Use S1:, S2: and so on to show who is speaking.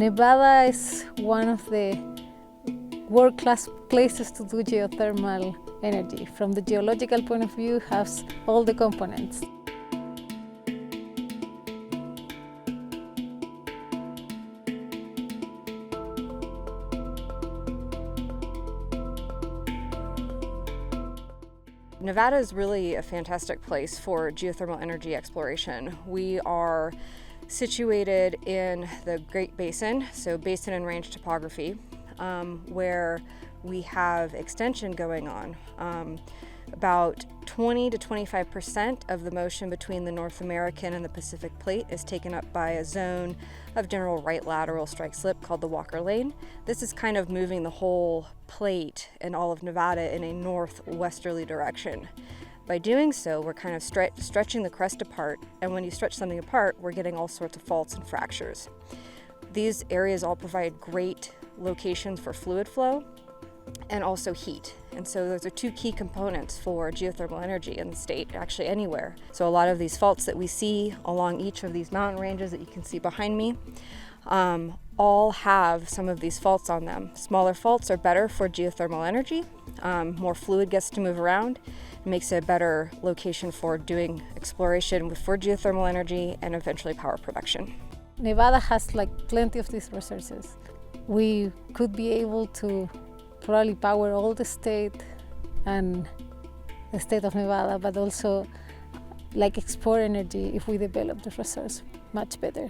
S1: Nevada is one of the world-class places to do geothermal energy. From the geological point of view, it has all the components.
S2: Nevada is really a fantastic place for geothermal energy exploration. We are situated in the Great Basin, so basin and range topography, where we have extension going on. About 20 to 25% of the motion between the North American and the Pacific Plate is taken up by a zone of general right lateral strike slip called the Walker Lane. This is kind of moving the whole plate and all of Nevada in a northwesterly direction. By doing so, we're kind of stretching the crust apart, and when you stretch something apart, we're getting all sorts of faults and fractures. These areas all provide great locations for fluid flow and also heat. And so those are two key components for geothermal energy in the state, actually anywhere. So a lot of these faults that we see along each of these mountain ranges that you can see behind me, all have some of these faults on them. Smaller faults are better for geothermal energy. More fluid gets to move around. It makes it a better location for doing exploration for geothermal energy and eventually power production.
S1: Nevada has plenty of these resources. We could be able to probably power all the state and the state of Nevada, but also export energy if we develop the resource much better.